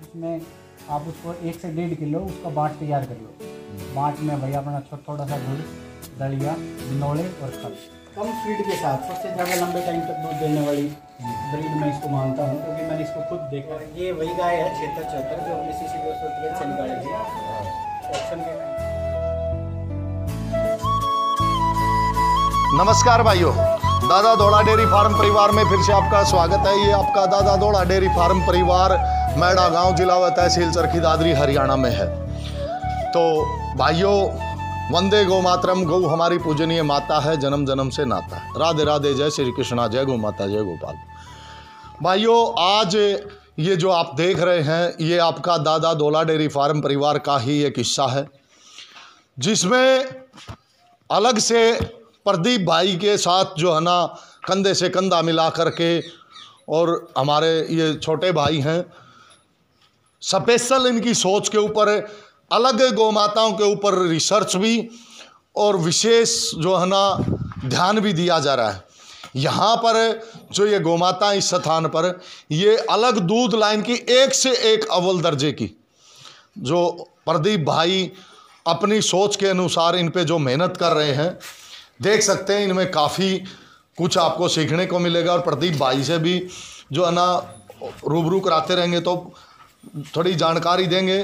उसमें आप उसको 1 से 1.5 किलो उसका बाट तैयार कर लो। बाट में भैया अपना थोड़ा सा गुड़, दलिया, बिनौले और खल। कम फीड के साथ सबसे ज़्यादा लंबे टाइम तक दूध देने वाली ब्रीड मैं इसको मानता हूँ, क्योंकि मैंने इसको खुद देखा है। ये वही गाय है 7674 जो हमने CCB से निकाली थी ऑप्शन के। नमस्कार भाइयों, दादा दौड़ा डेयरी फार्म परिवार में फिर से आपका स्वागत है। ये आपका दादा दौड़ा डेयरी फार्म परिवार मैड़ा गांव, जिला व तहसील चरखी दादरी, हरियाणा में है। तो भाइयों, वंदे गौ मातरम। गौ हमारी पूजनीय माता है, जन्म जन्म से नाता है। राधे राधे, जय श्री कृष्णा, जय गौ माता, जय गोपाल। भाइयों, आज ये जो आप देख रहे हैं, ये आपका दादा दौड़ा डेयरी फार्म परिवार का ही एक हिस्सा है, जिसमें अलग से प्रदीप भाई के साथ जो है ना कंधे से कंधा मिला करके, और हमारे ये छोटे भाई हैं, स्पेशल इनकी सोच के ऊपर अलग गौ माताओं के ऊपर रिसर्च भी और विशेष जो है ना ध्यान भी दिया जा रहा है। यहाँ पर जो ये गौ माता इस स्थान पर ये अलग दूध लाइन की एक से एक अव्वल दर्जे की, जो प्रदीप भाई अपनी सोच के अनुसार इन पे जो मेहनत कर रहे हैं, देख सकते हैं इनमें काफ़ी कुछ आपको सीखने को मिलेगा। और प्रदीप भाई से भी जो है ना रूबरू कराते रहेंगे तो थोड़ी जानकारी देंगे।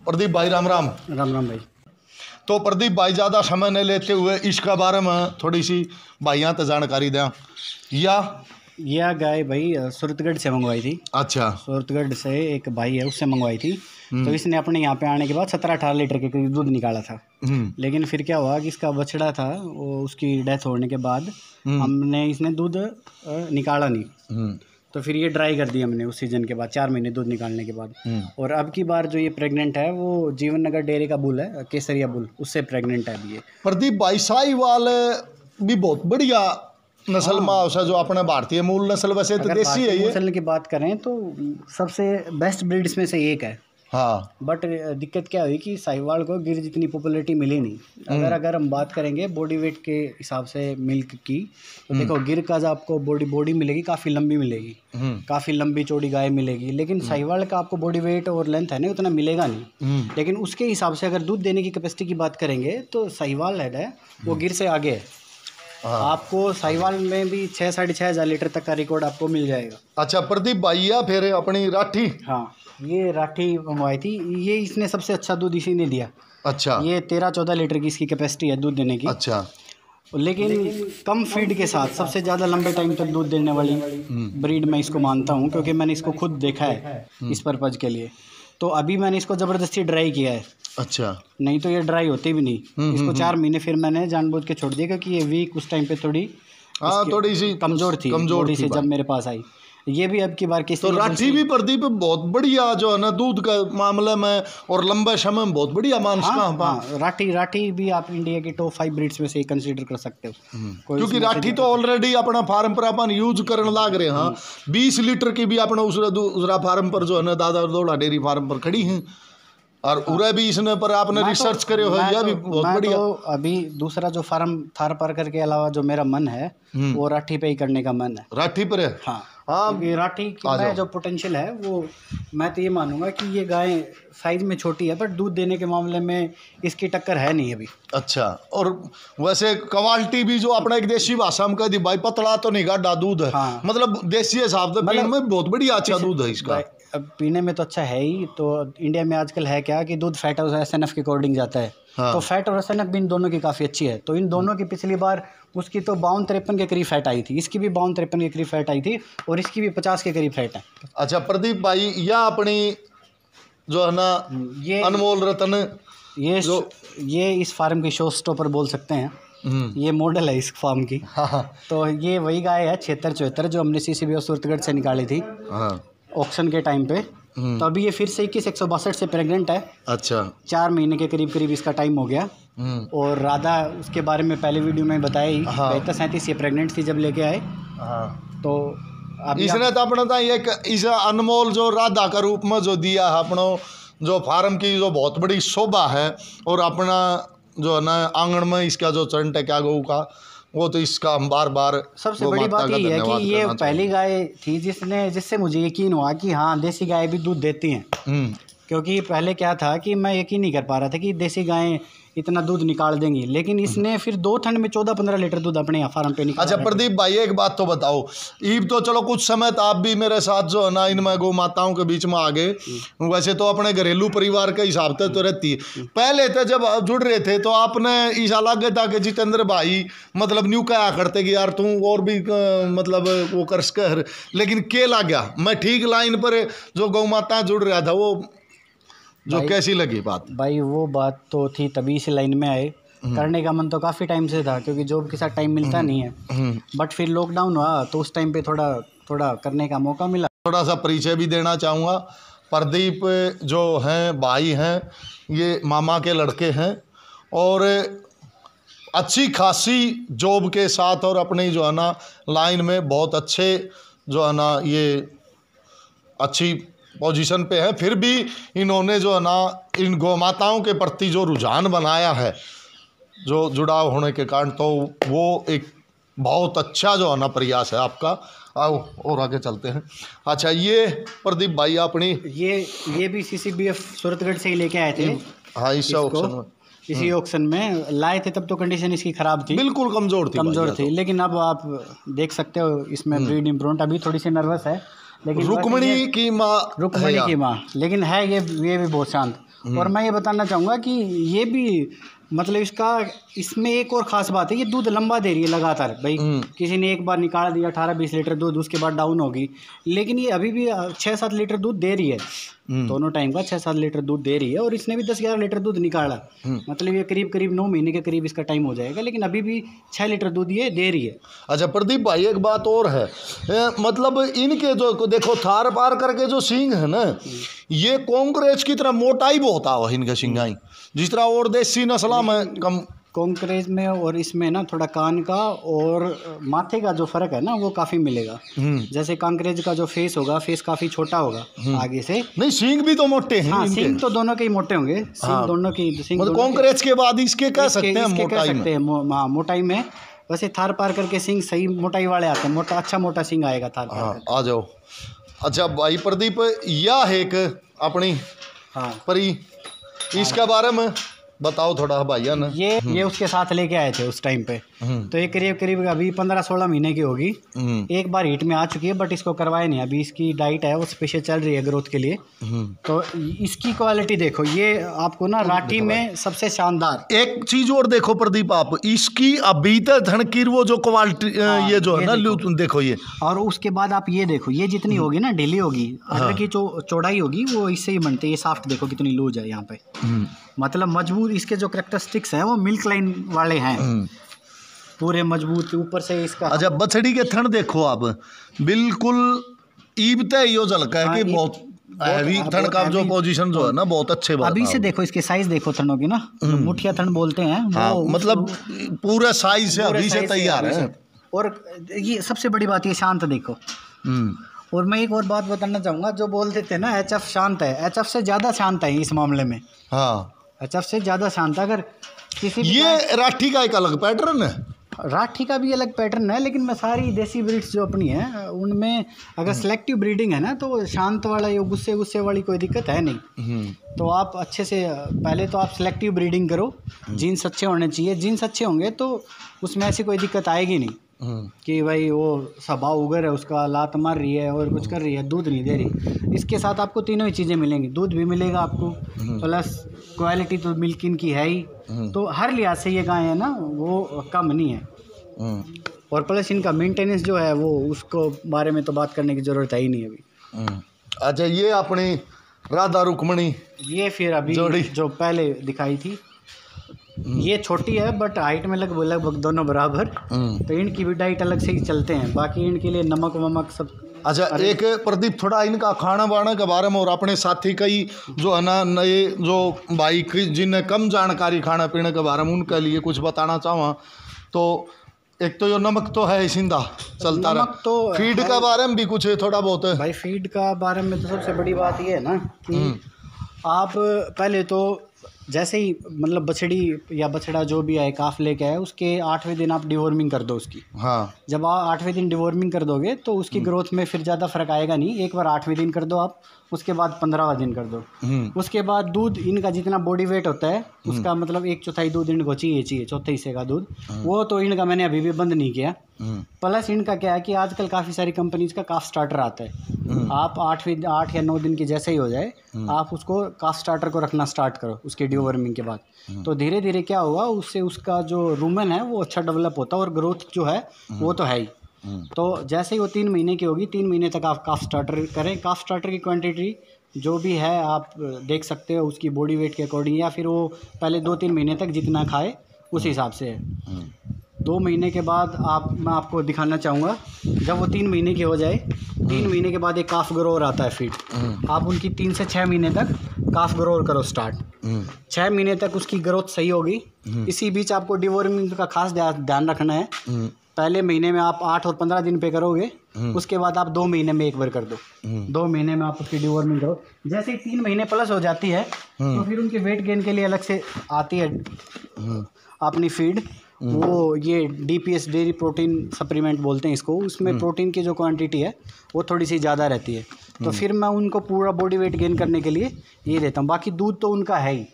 प्रदीप भाई राम राम। राम राम भाई। तो प्रदीप भाई, ज़्यादा समय नहीं लेते हुए इसका बारे में थोड़ी सी भाइयाँ तो जानकारी दें। यह गाय भाई सूरतगढ़ से मंगवाई थी। अच्छा। सूरतगढ़ से एक भाई है, उससे मंगवाई थी। तो इसने अपने यहाँ पे आने के बाद 17-18 लीटर के करीब दूध निकाला था। लेकिन फिर क्या हुआ कि इसका बछड़ा था, वो उसकी डेथ होने के बाद हमने इसने दूध निकाला नहीं। तो फिर ये ड्राई कर दिया हमने उस सीजन के बाद, 4 महीने दूध निकालने के बाद। और अब की बार जो ये प्रेग्नेंट है वो जीवन नगर डेयरी का बुल है, केसरिया बुल, उससे प्रेग्नेंट है अभी ये। प्रदीप भाई, साहिवाल भी बहुत बढ़िया नस्ल में है, जो अपने भारतीय मूल नस्ल, वैसे तो देसी है ये। नस्ल की बात करें तो सबसे बेस्ट ब्रीड्स में से एक है। हाँ। बट दिक्कत क्या हुई कि साहिवाल को गिर जितनी पॉपुलैरिटी मिली नहीं। अगर हम बात करेंगे बॉडी वेट के हिसाब से मिल्क की, तो देखो गिर का जो आपको बॉडी मिलेगी काफ़ी लंबी मिलेगी, काफ़ी लंबी चौड़ी गाय मिलेगी। लेकिन साहिवाल का आपको बॉडी वेट और लेंथ है ना उतना मिलेगा नहीं। लेकिन उसके हिसाब से अगर दूध देने की कैपेसिटी की बात करेंगे तो साहिवाल है वो गिर से आगे है। आपको साहिवाल में भी 6-6.5 हज़ार लीटर तक का रिकॉर्ड आपको मिल जाएगा। अच्छा प्रदीप भाई, या फिर अपनी राठी। हाँ, ये राठी मंगवाई थी। ये इसने सबसे अच्छा दूध इसी ने दिया। अच्छा। ये 13-14 लीटर की इसकी कैपेसिटी है दूध देने की। अच्छा। लेकिन कम फीड के साथ सबसे ज़्यादा लंबे टाइम तक दूध देने वाली ब्रीड मैं इसको मानता हूँ, क्योंकि मैंने इसको खुद देखा है इस पर्पज़ के लिए। तो अभी मैंने इसको ज़बरदस्ती ड्राई किया है। अच्छा। नहीं तो ये ड्राई होती भी नहीं। इसको 4 महीने फिर मैंने जानबूझ के छोड़ दिया, क्योंकि ये वीक उस टाइम पे थोड़ी सी कमज़ोर थी बॉडी से जब मेरे पास आई। ये भी अब की बार किसी तो राठी भी प्रदीप बहुत बढ़िया जो है ना दूध का मामले में और लंबे समय में बहुत बढ़िया मानस का। हाँ, राठी भी आप इंडिया की टॉप 5 ब्रीड्स में से कंसीडर कर सकते हो। क्योंकि राठी तो ऑलरेडी अपना फार्म पर अपन यूज करने लाग रहे हैं। 20 लीटर की भी अपना दूसरा फार्म पर जो है ना दादा दौड़ा डेयरी फार्म पर खड़ी हैं, और उरे भी इसने पर आपने रिसर्च करे हो, यह भी बहुत बढ़िया। तो अभी दूसरा जो फार्म थार पार्कर के अलावा जो मेरा मन है वो राठी पे ही करने का मन है। राठी पर है। हाँ, क्योंकि राठी की जो पोटेंशियल है वो मैं तो ये मानूंगा कि ये गाय साइज में छोटी है, बट दूध देने के मामले में इसकी टक्कर है नहीं अभी। अच्छा। और वैसे क्वालिटी भी जो अपना एक देसी भाषा में कह दी भाई, पतला तो नहीं गाढ़ा दूध है। हाँ। मतलब देसी हिसाब से पीने में बहुत बढ़िया अच्छा दूध है इसका। अब पीने में तो अच्छा है ही। तो इंडिया में आजकल है क्या कि दूध फैट और SNF के अकॉर्डिंग जाता है। हाँ। तो फैट और SNF भी इन दोनों की काफ़ी अच्छी है। तो इन दोनों की पिछली बार उसकी तो 52-53 के करीब फैट आई थी, इसकी भी 52-53 के करीब फैट आई थी, और इसकी भी 50 के करीब फैट है। अच्छा प्रदीप भाई, या अपनी जो है ना ये अनमोल रतन, ये इस फार्म की शो स्टॉपर बोल सकते हैं। ये मॉडल है इस फार्म की। हाँ। तो ये वही गाय है 7674 जो हमने CCB सूरतगढ़ से निकाली थी ऑक्शन के टाइम पे। तो अभी ये फिर से 21-162 से प्रेग्नेंट है। अच्छा। 4 महीने के करीब इसका टाइम हो गया। और राधा उसके बारे में पहले वीडियो में बताया ही। 37 ये प्रेग्नेंट थी जब लेके आए। तो इसने तो अपना एक इस अनमोल जो राधा का रूप में जो दिया है अपनो, जो फार्म की जो बहुत बड़ी शोभा है। और अपना जो है ना आंगन में इसका जो चंट है क्या गऊ का, वो तो इसका हम बार बार सबसे बड़ी बात ये है कि ये पहली गाय थी जिससे मुझे यकीन हुआ कि हाँ देसी गाय भी दूध देती हैं। क्योंकि पहले क्या था कि मैं यकीन नहीं कर पा रहा था कि देसी गायें इतना दूध निकाल देंगी, लेकिन इसने फिर 2 ठंड में 14-15 लीटर दूध अपने यहाँ फार्म पे निकाला। अच्छा प्रदीप भाई एक बात तो बताओ, ईब तो चलो कुछ समय तो आप भी मेरे साथ जो है ना इनमें गौ माताओं के बीच में आ गए, वैसे तो अपने घरेलू परिवार के हिसाब से तो रहती है। पहले तो जब जुड़ रहे थे तो आपने ईसा लगे था कि जितेंद्र भाई मतलब न्यू कहा करते कि यार तू और भी मतलब वो कर, लेकिन के ला गया मैं ठीक लाइन पर जो गौ माता जुड़ रहा था वो जो कैसी लगी बात? भाई वो बात तो थी तभी से लाइन में आए, करने का मन तो काफ़ी टाइम से था क्योंकि जॉब के साथ टाइम मिलता नहीं है, बट फिर लॉकडाउन हुआ तो उस टाइम पे थोड़ा करने का मौका मिला। थोड़ा सा परिचय भी देना चाहूँगा। प्रदीप जो हैं भाई हैं, ये मामा के लड़के हैं और अच्छी खासी जॉब के साथ और अपनी जो है ना लाइन में बहुत अच्छे जो है ना ये अच्छी पोजीशन पे है। फिर भी इन्होंने जो है ना इन गौमाताओं के प्रति जो रुझान बनाया है, जो जुड़ाव होने के कारण, तो वो एक बहुत अच्छा जो है ना प्रयास है आपका। आओ और आगे चलते हैं। अच्छा ये प्रदीप भाई अपनी ये भी CCBF सूरतगढ़ से ही लेके आए थे। हाँ इस ऑप्शन में, इसी ऑक्शन में लाए थे, तब तो कंडीशन इसकी ख़राब थी, बिल्कुल कमज़ोर थी। लेकिन अब आप देख सकते हो इसमें ब्रीड इम्प्रूव। अभी थोड़ी सी नर्वस है लेकिन रुक्मणी की माँ लेकिन है ये भी बहुत शांत। और मैं ये बताना चाहूँगा कि ये भी मतलब इसमें एक और ख़ास बात है, ये दूध लंबा दे रही है लगातार। भाई किसी ने एक बार निकाल दिया 18-20 लीटर दूध, उसके बाद डाउन होगी, लेकिन ये अभी भी 6-7 लीटर दूध दे रही है, दोनों टाइम का 6-7 लीटर दूध दे रही है। और इसने भी 10-11 लीटर दूध निकाला, मतलब ये करीब 9 महीने के करीब इसका टाइम हो जाएगा, लेकिन अभी भी 6 लीटर दूध ये दे रही है। अच्छा प्रदीप भाई एक बात और है, मतलब इनके जो देखो थार पार करके जो सींग है ना, ये कांकरेज की तरह मोटाई बहुत आ इनके सिंगाई, जिस तरह और देसी नस्ला में कम कांकरेज में और इसमें ना थोड़ा कान का और माथे का जो फर्क है ना वो काफी मिलेगा। जैसे कांकरेज का जो फेस होगा, फेस काफी छोटा होगा आगे से। नहीं सींग भी तो मोटे हैं। हाँ सींग तो दोनों के ही मोटे होंगे, सींग दोनों की। मतलब कांकरेज के बाद इसके कह सकते हैं मोटाई में। वैसे थार पार करके सींग सही मोटाई वाले आते हैं, अच्छा मोटा सींग आएगा थार पार। आ जाओ। अच्छा भाई प्रदीप यह एक अपनी परी, इसके बारे में बताओ थोड़ा भैया ना। ये उसके साथ लेके आए थे उस टाइम पे, तो ये करीब अभी 15-16 महीने की होगी। एक बार हीट में आ चुकी है, बट इसको करवाया नहीं। अभी इसकी डाइट है वो स्पेशल चल रही है ग्रोथ के लिए। तो इसकी क्वालिटी देखो, ये आपको ना राठी में सबसे शानदार। एक चीज और देखो प्रदीप आप, इसकी अभी तक धनकीर वो जो क्वालिटी ये जो है ना देखो ये। और उसके बाद आप ये देखो, ये जितनी होगी ना ढीली होगी, अदरक की जो चौड़ाई होगी वो इससे ही बनती है। ये साफ्ट देखो कितनी लूज है यहाँ पे, मतलब मजबूत। इसके जो कैरेक्टरिस्टिक्स हैं वो मिल्क लाइन वाले हैं, पूरे मजबूत ऊपर से इसका। अच्छा बछड़ी के थन देखो आप, बिल्कुल ईबते ही हो झलका है कि बहुत हैवी थन का जो पोजीशन जो है ना बहुत अच्छे बात। अभी से देखो इसके साइज देखो थनों की ना, मुठिया थन बोलते हैं वो, मतलब पूरे साइज से अभी से तैयार है। और ये सबसे बड़ी बात, ये शांत देखो। और मैं एक और बात बताना चाहूँगा, जो बोलते थे ना HF शांत है, HF से ज़्यादा शांत है इस मामले में। हाँ HF से ज़्यादा शांत। अगर किसी ये राठी का एक अलग पैटर्न है, राठी का भी अलग पैटर्न है, लेकिन मैं सारी देसी ब्रीड्स जो अपनी हैं उनमें अगर सेलेक्टिव ब्रीडिंग है ना, तो शांत वाला ये गुस्से वाली कोई दिक्कत है नहीं। तो आप अच्छे से पहले तो आप सेलेक्टिव ब्रीडिंग करो, जीन्स अच्छे होने चाहिए। जीन्स अच्छे होंगे तो उसमें ऐसी कोई दिक्कत आएगी नहीं कि भाई वो स्वभाव उगर है उसका, लात मार रही है और कुछ कर रही है, दूध नहीं दे रही। इसके साथ आपको तीनों ही चीज़ें मिलेंगी, दूध भी मिलेगा आपको, प्लस क्वालिटी तो मिल्क इनकी है ही। तो हर लिहाज से ये गाय है ना वो कम नहीं है। और प्लस इनका मेंटेनेंस जो है वो उसको बारे में तो बात करने की ज़रूरत है ही नहीं अभी। अच्छा ये अपनी राधा रुक्मणी, ये फिर अभी जो पहले दिखाई थी, ये छोटी है बट हाइट में लगभग दोनों बराबर। तो इनकी भी डाइट अलग से ही चलते हैं, बाकी इनके लिए नमक वमक सब। अच्छा एक प्रदीप थोड़ा इनका खाना वाना के बारे में और अपने साथी कई जो है ना नए जो भाई जिन्हें कम जानकारी खाना पीने के बारे में, उनके लिए कुछ बताना चाहूँ तो एक तो जो नमक तो है सिंधा चलता रहा, तो फीड के बारे में भी कुछ थोड़ा बहुत है भाई। फीड का बारे में तो सबसे बड़ी बात ये है ना कि आप पहले तो जैसे ही मतलब बछड़ी या बछड़ा जो भी आए काफ लेके आए, उसके 8वें दिन आप डिवॉर्मिंग कर दो उसकी। हाँ। जब आप 8वें दिन डिवॉर्मिंग कर दोगे तो उसकी ग्रोथ में फिर ज़्यादा फर्क आएगा नहीं। एक बार 8वें दिन कर दो आप, उसके बाद 15वां दिन कर दो। उसके बाद दूध इनका जितना बॉडी वेट होता है उसका मतलब 1/4 दूध इनको चाहिए चौथे हिस्से का दूध, वो तो इनका मैंने अभी भी बंद नहीं किया। प्लस इनका क्या है कि आजकल काफ़ी सारी कंपनीज का काफ स्टार्टर आता है। आप 8 या 9 दिन की जैसे ही हो जाए आप उसको काफ स्टार्टर को रखना स्टार्ट करो उसके डिवॉर्मिंग के बाद। तो धीरे धीरे क्या होगा, उससे उसका जो रूमेन है वो अच्छा डेवलप होता है और ग्रोथ जो है वो तो है ही। तो जैसे ही वो 3 महीने की होगी, 3 महीने तक आप काफ स्टार्टर करें। काफ स्टार्टर की क्वांटिटी जो भी है आप देख सकते हो उसकी बॉडी वेट के अकॉर्डिंग, या फिर वो पहले 2-3 महीने तक जितना खाए उस हिसाब से है। 2 महीने के बाद मैं आपको दिखाना चाहूँगा, जब वो 3 महीने की हो जाए, 3 महीने के बाद एक काफ ग्रोअर आता है फीड। आप उनकी 3 से 6 महीने तक काफ ग्रोअर करो स्टार्ट। 6 महीने तक उसकी ग्रोथ सही होगी। इसी बीच आपको डिवॉर्मिंग का खास ध्यान रखना है। पहले महीने में आप 8 और 15 दिन पे करोगे, उसके बाद आप 2 महीने में एक बार कर दो। 2 महीने में आप उसकी डिवॉर्मिंग करो। जैसे ही 3 महीने प्लस हो जाती है तो फिर उनके वेट गेन के लिए अलग से आती है अपनी फीड। वो ये DPS डेयरी प्रोटीन सप्लीमेंट बोलते हैं इसको। उसमें प्रोटीन की जो क्वांटिटी है वो थोड़ी सी ज़्यादा रहती है। तो फिर मैं उनको पूरा बॉडी वेट गेन करने के लिए ये देता हूँ। बाकी दूध तो उनका है ही,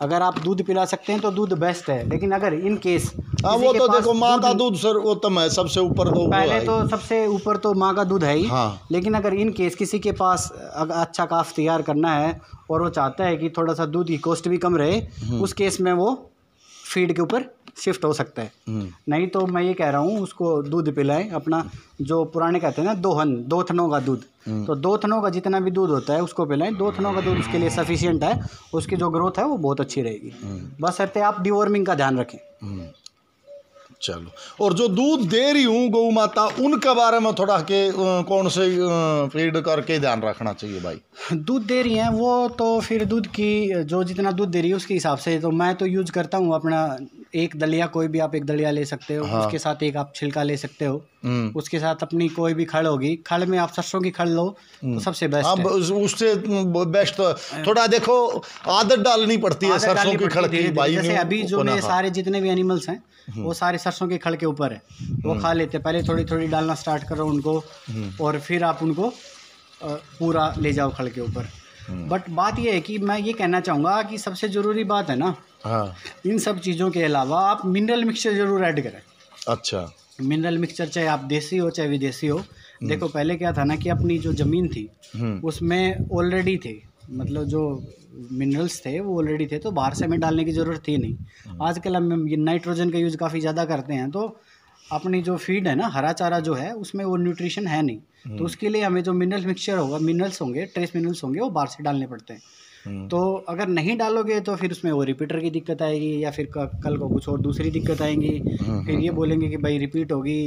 अगर आप दूध पिला सकते हैं तो दूध बेस्ट है। लेकिन अगर इन केस वो तो देखो माँ का दूध सर्वोत्तम है, सबसे ऊपर तो पहले तो सबसे ऊपर तो माँ का दूध है ही। हाँ। लेकिन अगर इन केस किसी के पास अच्छा काफ तैयार करना है और वो चाहता है कि थोड़ा सा दूध की कॉस्ट भी कम रहे, उस केस में वो फीड के ऊपर शिफ्ट हो सकता है। नहीं तो मैं ये कह रहा हूँ उसको दूध पिलाएं अपना, जो पुराने कहते हैं ना दो थनों का दूध। तो 2 थनों का जितना भी दूध होता है उसको पिलाएं। 2 थनों का दूध उसके लिए सफिशिएंट है, उसकी जो ग्रोथ है वो बहुत अच्छी रहेगी। बस ऐसे आप डिवॉर्मिंग का ध्यान रखें। चलो, और जो दूध दे रही हूँ गौ माता, उनके बारे में थोड़ा के कौन से फीड करके ध्यान रखना चाहिए भाई? दूध दे रही हैं वो तो फिर दूध की जो जितना दूध दे रही है उसके हिसाब से तो मैं तो यूज करता हूँ अपना एक दलिया, कोई भी आप एक दलिया ले सकते हो। हाँ। उसके साथ एक आप छिलका ले सकते हो। उसके साथ अपनी कोई भी खड़ होगी, खड़ में आप सरसों की खड़ लो तो सबसे बेस्ट है। उससे बेस्ट थोड़ा देखो आदत डालनी पड़ती है सरसों की खड़ की भाई। जैसे अभी जो मेरे सारे जितने भी एनिमल्स हैं वो सारे सरसों के खड़ के ऊपर है, वो खा लेते। पहले थोड़ी थोड़ी डालना स्टार्ट करो उनको और फिर आप उनको पूरा ले जाओ खड़ के ऊपर। बट बात ये है कि मैं ये कहना चाहूँगा कि सबसे ज़रूरी बात है ना, हाँ, इन सब चीज़ों के अलावा आप मिनरल मिक्सचर ज़रूर ऐड करें। अच्छा, मिनरल मिक्सचर चाहे आप देसी हो चाहे विदेशी हो। देखो पहले क्या था ना कि अपनी जो ज़मीन थी उसमें ऑलरेडी थे, मतलब जो मिनरल्स थे वो ऑलरेडी थे, तो बाहर से हमें डालने की ज़रूरत थी नहीं। आजकल हम ये नाइट्रोजन का यूज़ काफ़ी ज़्यादा करते हैं, तो अपनी जो फीड है ना, हरा चारा जो है उसमें वो न्यूट्रिशन है नहीं। तो उसके लिए हमें जो मिनरल मिक्सचर होगा, मिनरल्स होंगे, ट्रेस मिनरल्स होंगे, वो बाहर से डालने पड़ते हैं। तो अगर नहीं डालोगे तो फिर उसमें वो रिपीटर की दिक्कत आएगी, या फिर कल को कुछ और दूसरी दिक्कत आएंगी। फिर ये बोलेंगे कि भाई रिपीट होगी,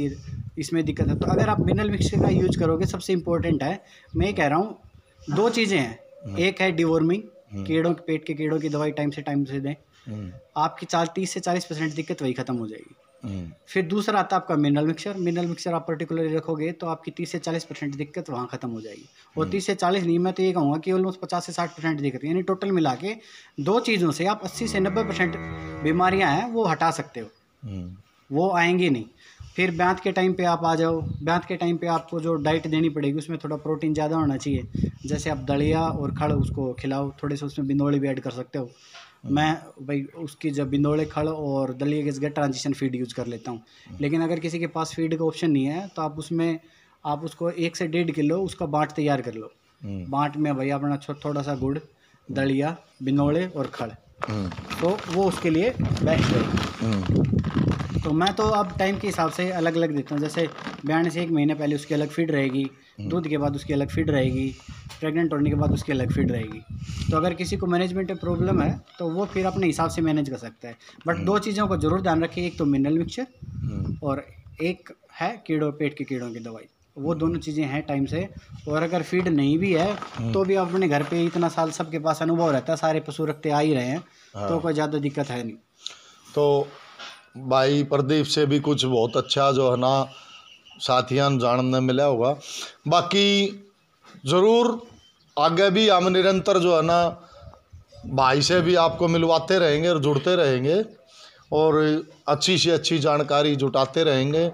इसमें दिक्कत है। तो अगर आप मिनरल मिक्सचर का यूज करोगे, सबसे इम्पोर्टेंट है, मैं ये कह रहा हूँ 2 चीज़ें हैं। एक है डिवॉर्मिंग, कीड़ों पेट के कीड़ों की दवाई टाइम से दें, आपकी 30 से 40% दिक्कत वही ख़त्म हो जाएगी। फिर दूसरा आता है आपका मिनरल मिक्सचर। मिनरल मिक्सचर आप पर्टिकुलरली रखोगे तो आपकी 30 से 40% दिक्कत वहाँ ख़त्म हो जाएगी। और 30 से 40 नहीं, मैं तो ये कहूँगा कि ऑलमोस्ट 50 से 60% दिक्कत, यानी टोटल मिला के 2 चीज़ों से आप 80 से 90% बीमारियाँ हैं वो हटा सकते हो, वो आएंगी नहीं। फिर ब्यात के टाइम पे आप आ जाओ। ब्यात के टाइम पे आपको जो डाइट देनी पड़ेगी उसमें थोड़ा प्रोटीन ज़्यादा होना चाहिए। जैसे आप दलिया और खड़ उसको खिलाओ, थोड़े से उसमें बिंदोड़े भी ऐड कर सकते हो। मैं भाई उसकी जब बिंदोड़े, खड़ और दलिया के जगह ट्रांजिशन फीड यूज़ कर लेता हूँ। लेकिन अगर किसी के पास फीड का ऑप्शन नहीं है तो आप उसमें आप उसको 1 से 1.5 किलो उसका बाट तैयार कर लो। बाट में भाई अपना थोड़ा सा गुड़, दलिया, बिंदोड़े और खड़, तो वो उसके लिए बेस्ट है। तो मैं तो अब टाइम के हिसाब से अलग अलग देता हूँ। जैसे ब्याने से 1 महीने पहले उसकी अलग फीड रहेगी, दूध के बाद उसकी अलग फीड रहेगी, प्रेग्नेंट होने के बाद उसकी अलग फीड रहेगी। तो अगर किसी को मैनेजमेंट में प्रॉब्लम है तो वो फिर अपने हिसाब से मैनेज कर सकता है। बट 2 चीज़ों को ज़रूर ध्यान रखिए, एक तो मिनरल मिक्सचर और एक है पेट के कीड़ों की दवाई। वो दोनों चीज़ें हैं टाइम से। और अगर फीड नहीं भी है तो भी आप अपने घर पे इतना साल सबके पास अनुभव रहता है, सारे पशु रखते आ ही रहे हैं, तो कोई ज़्यादा दिक्कत है नहीं। तो भाई प्रदीप से भी कुछ बहुत अच्छा जो है ना साथियां जानने मिला होगा। बाकी ज़रूर आगे भी हम निरंतर जो है ना भाई से भी आपको मिलवाते रहेंगे और जुड़ते रहेंगे और अच्छी से अच्छी जानकारी जुटाते रहेंगे।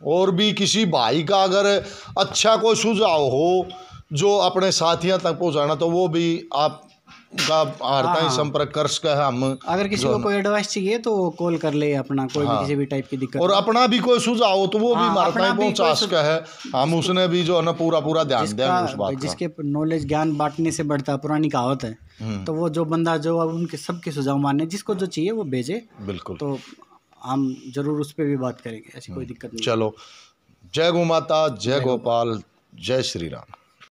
और भी किसी भाई का अगर अच्छा कोई सुझाव हो जो अपने साथियों तक पहुंचाना, तो वो भी आपका हर ही संपर्क कर सके। हम अगर किसी को कोई एडवाइस चाहिए तो कॉल कर ले अपना, कोई भी किसी भी टाइप की दिक्कत और अपना भी कोई सुझाव हो तो वो भी हमारे अपना तक भी पहुंचा सके है। हम उसने भी जो है ना पूरा ध्यान देंगे उस बात का। जिसके नॉलेज ज्ञान बांटने से बढ़ता है, पुरानी कहावत है। तो वो जो बंदा जो अब उनके सबके सुझाव मानने, जिसको जो चाहिए वो भेजे, बिल्कुल, तो हम जरूर उस पर भी बात करेंगे, ऐसी कोई दिक्कत नहीं। चलो, जय गौ माता, जय गोपाल, जय श्री राम।